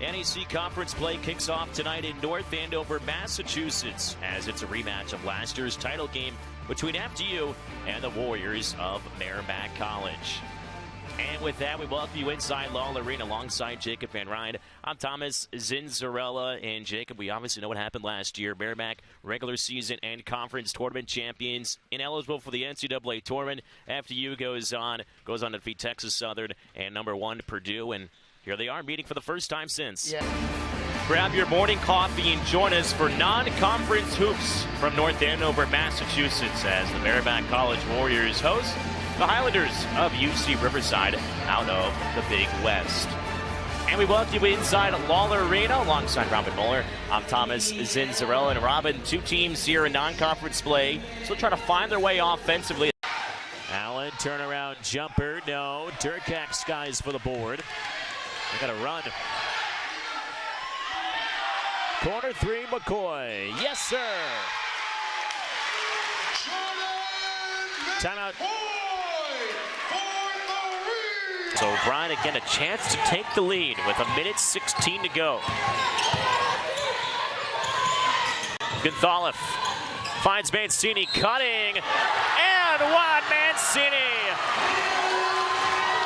NEC Conference play kicks off tonight in North Andover, Massachusetts, as it's a rematch of last year's title game between FDU and the Warriors of Merrimack College. And with that, we welcome you inside Lawler Arena alongside Jacob Van Ryn. I'm Thomas Zinzarella, and Jacob, we obviously know what happened last year. Merrimack, regular season and conference tournament champions, ineligible for the NCAA tournament. FDU goes on to defeat Texas Southern and number 1 Purdue, and here they are meeting for the first time since. Yeah. Grab your morning coffee and join us for non-conference hoops from North Andover, Massachusetts, as the Merrimack College Warriors host the Highlanders of UC Riverside out of the Big West. And we welcome you inside Lawler Arena alongside Robin Muller. I'm Thomas Zinzarella, and Robin, two teams here in non-conference play, still trying to find their way offensively. Allen, turnaround jumper, no. Durkak skies for the board. They got a run. Corner 3, McCoy. Yes, sir. Timeout. So O'Brien again a chance to take the lead with 1:16 to go. Gonzalez finds Mancini cutting, and one Mancini,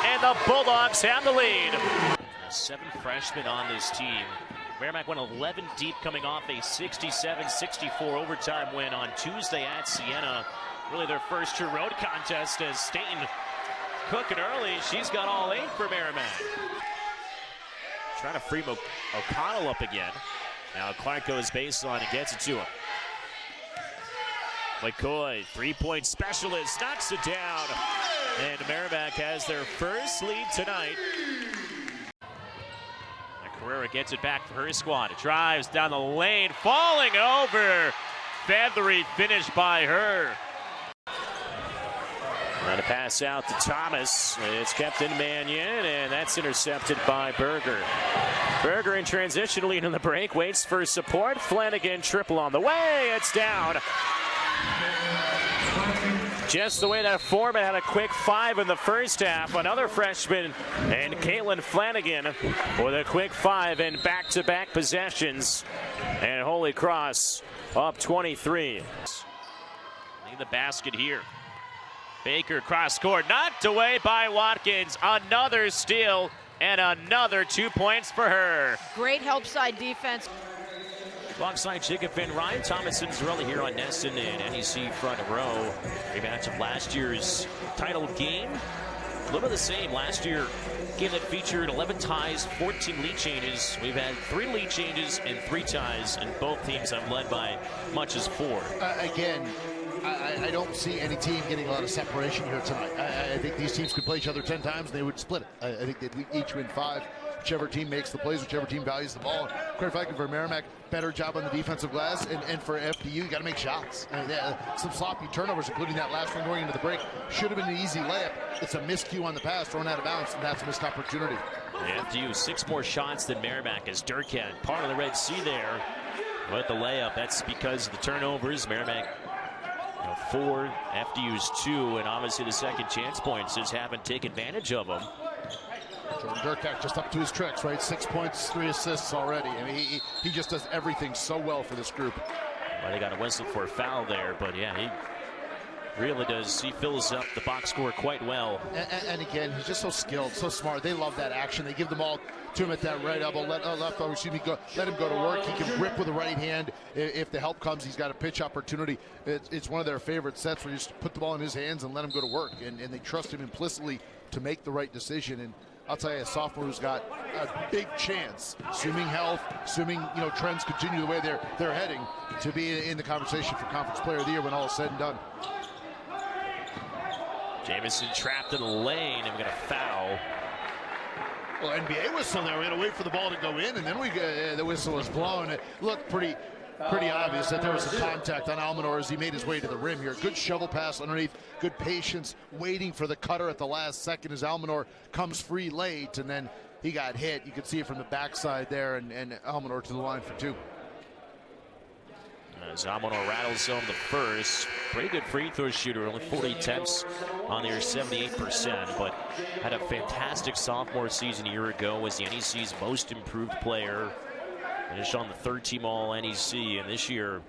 and the Bulldogs have the lead. 7 freshmen on this team. Merrimack went 11 deep, coming off a 67-64 overtime win on Tuesday at Siena. Really their first true road contest, as Staten cooking early. She's got all 8 for Merrimack. Trying to free O'Connell up again. Now Clark goes baseline and gets it to him. McCoy, three-point specialist, knocks it down. And Merrimack has their first lead tonight. Carrera gets it back for her squad. It drives down the lane, falling over. Feathery finish by her. And a pass out to Thomas. It's kept in Mannion, and that's intercepted by Berger. Berger in transition, leading the break, waits for support. Flanagan triple on the way. It's down. Just the way that Foreman had a quick 5 in the first half. Another freshman, and Caitlin Flanagan with a quick 5 in back-to-back possessions. And Holy Cross up 23. Need the basket here. Baker cross-court, knocked away by Watkins. Another steal and another 2 points for her. Great help side defense. Alongside Jacob Van Ryn, Thomas Zinzarella here on Nesson and NEC front row. Rematch of last year's title game. A little bit the same. Last year, game that featured 11 ties, 14 lead changes. We've had 3 lead changes and 3 ties, and both teams have led by much as 4. Again, I don't see any team getting a lot of separation here tonight. I think these teams could play each other 10 times and they would split it. I think they'd each win 5. Whichever team makes the plays, whichever team values the ball. Quite frankly, for Merrimack, better job on the defensive glass, and for FDU, you got to make shots. Some sloppy turnovers, including that last one going into the break. Should have been an easy layup. It's a miscue on the pass, thrown out of bounds, and that's a missed opportunity. FDU 6 more shots than Merrimack, as Durkak, part of the Red Sea there, with the layup. That's because of the turnovers. Merrimack 4, FDU's 2, and obviously the second chance points just haven't taken advantage of them. Jordan Durkak just up to his tricks, right? 6 points, 3 assists already. I mean, he just does everything so well for this group. Well, they got a whistle for a foul there, but yeah, he really does. He fills up the box score quite well. And again, he's just so skilled, so smart. They love that action. They give them all to him at that right elbow, left elbow, let him go to work. He can rip with the right hand. If the help comes, he's got a pitch opportunity. It's one of their favorite sets where you just put the ball in his hands and let him go to work. And they trust him implicitly to make the right decision. And I'll tell you, a sophomore who's got a big chance, assuming health, assuming trends continue the way they're heading, to be in the conversation for Conference Player of the Year when all is said and done. Jamison trapped in the lane, and we got a foul. Well, NBA whistle there. We had to wait for the ball to go in, and then the whistle was blown. It looked pretty obvious that there was some contact on Almanor as he made his way to the rim here. Good shovel pass underneath, good patience, waiting for the cutter at the last second as Almanor comes free late, and then he got hit. You could see it from the backside there, and Almanor to the line for 2. As Almanor rattles home the first. Pretty good free throw shooter, only 40 attempts on their 78%, but had a fantastic sophomore season a year ago, was the NEC's most improved player. Finished on the third team All NEC, and this year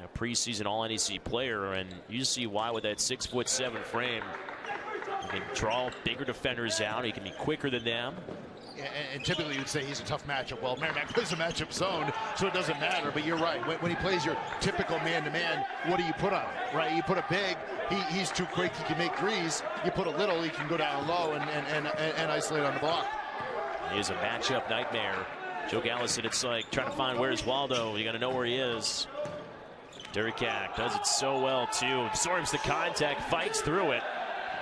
a preseason All NEC player, and you see why with that 6'7" frame. He can draw bigger defenders out. He can be quicker than them. And typically you'd say he's a tough matchup. Well, Merrimack plays a matchup zone, so it doesn't matter. But you're right. When he plays your typical man-to-man, what do you put on him, right? You put a big, he's too quick, he can make threes. You put a little, he can go down low and isolate on the block. He is a matchup nightmare. Joe Gallo said it's like trying to find where's Waldo. You got to know where he is. Durkak does it so well, too. Absorbs the contact, fights through it.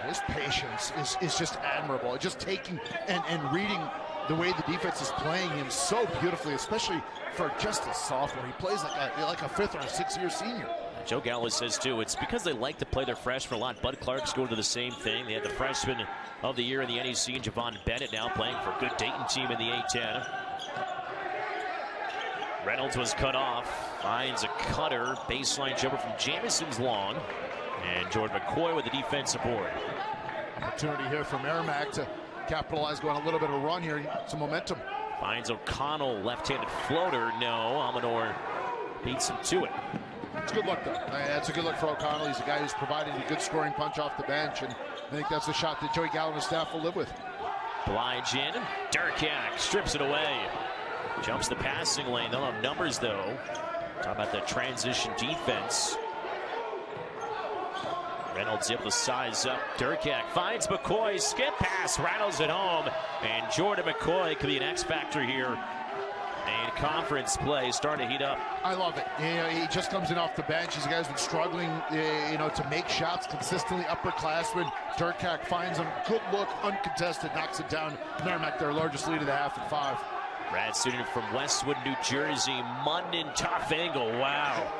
His patience is just admirable. Just taking and reading the way the defense is playing him so beautifully, especially for just a sophomore. He plays like a fifth or a sixth-year senior. Joe Gallo says, too, it's because they like to play their freshmen a lot. Bud Clark's going to the same thing. They had the freshman of the year in the NEC, and Javon Bennett now playing for a good Dayton team in the A-10. Reynolds was cut off. Finds a cutter. Baseline jumper from Jamison's long. And Jordan McCoy with the defensive board. Opportunity here for Merrimack to capitalize, going a little bit of a run here. Some momentum. Finds O'Connell, left-handed floater. No, Amador beats him to it. It's a good look, though. That's a good look for O'Connell. He's a guy who's providing a good scoring punch off the bench, and I think that's a shot that Joey Gallo and his staff will live with. Blige in. Durkak strips it away. Jumps the passing lane. They'll have numbers, though. Talk about the transition defense. Reynolds able to size up. Durkak finds McCoy. Skip pass. Rattles it home. And Jordan McCoy could be an X factor here. And conference play starting to heat up. I love it. You know, he just comes in off the bench. He's a guy who's been struggling, to make shots consistently. Upperclassman. Durkak finds him. Good look, uncontested, knocks it down. Merrimack, their largest lead of the half at 5. Brad student from Westwood, New Jersey. Munden, tough angle. Wow.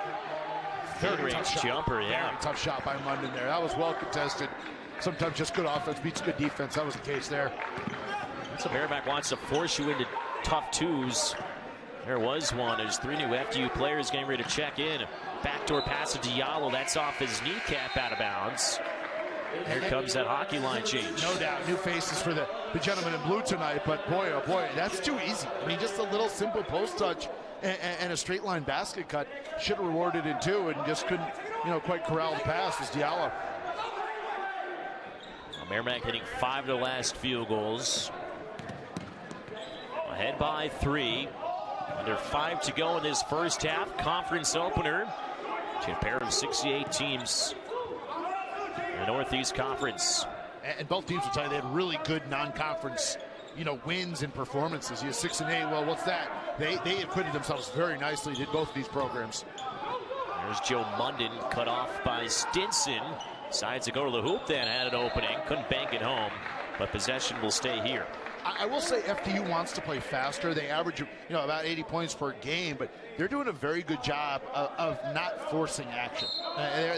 Third-range jumper, yeah. Very tough shot by Munden there. That was well contested. Sometimes just good offense beats good defense. That was the case there. So Merrimack wants to force you into tough twos. There was one. There's 3 new FDU players getting ready to check in. Backdoor pass to Diallo. That's off his kneecap out of bounds. Here comes that hockey line change. No doubt. New faces for the gentleman in blue tonight. But boy, oh boy, that's too easy. I mean, just a little simple post touch and a straight line basket cut. Should have rewarded in 2 and just couldn't, quite corral the pass was Diallo. Well, Merrimack hitting 5 of the last field goals. Ahead by 3. Under 5 to go in this first half. Conference opener. A pair of 68 teams in the Northeast Conference. And both teams will tell you they had really good non-conference, wins and performances. 6-8. Well, what's that? They acquitted themselves very nicely. Did both of these programs. There's Joe Munden, cut off by Stinson. Decides to go to the hoop, then had an opening. Couldn't bank it home, but possession will stay here. I will say FDU wants to play faster. They average, about 80 points per game, but they're doing a very good job of not forcing action.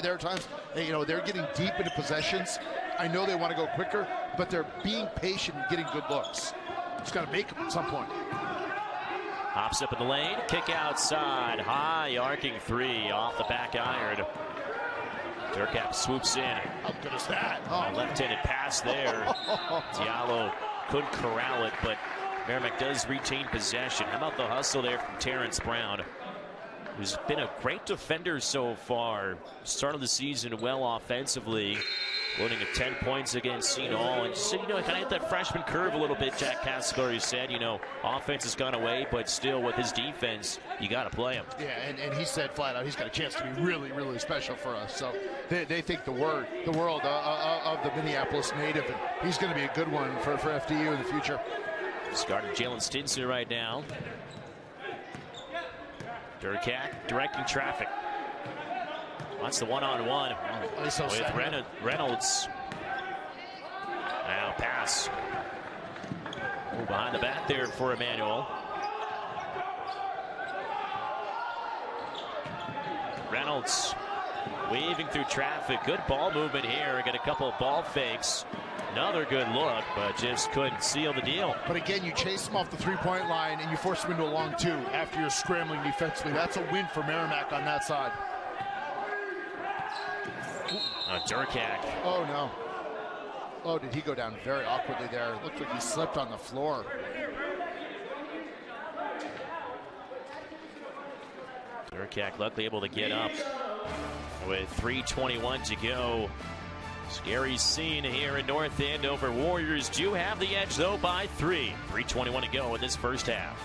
There are times, they're getting deep into possessions. I know they want to go quicker, but they're being patient and getting good looks. Just got to make them at some point. Hops up in the lane, kick outside, high arcing 3 off the back iron. Durkak swoops in. How good is that? Left-handed pass there. Diallo couldn't corral it, but Merrimack does retain possession. How about the hustle there from Terrence Brown, who's been a great defender so far. Started the season well offensively, loading at 10 points against Seton Hall. And so, kind of hit that freshman curve a little bit, Jack Cascari said. Offense has gone away, but still with his defense, you got to play him. Yeah, and he said flat out he's got a chance to be really, really special for us. So they think the world of the Minneapolis native, and he's going to be a good one for FDU in the future. Starting Jalen Stinson right now. Durkak directing traffic. Wants the one-on-one with Reynolds. Now pass. Ooh, behind the back there for Emmanuel. Reynolds waving through traffic. Good ball movement here. Got a couple of ball fakes. Another good look, but just couldn't seal the deal. But again, you chase them off the 3-point line and you force them into a long 2 after you're scrambling defensively. That's a win for Merrimack on that side. Durkak. Oh, no. Oh, did he go down very awkwardly there? Looked like he slipped on the floor. Durkak luckily able to get up with 3:21 to go. Scary scene here in North Andover. Warriors do have the edge, though, by 3. 3:21 to go in this first half.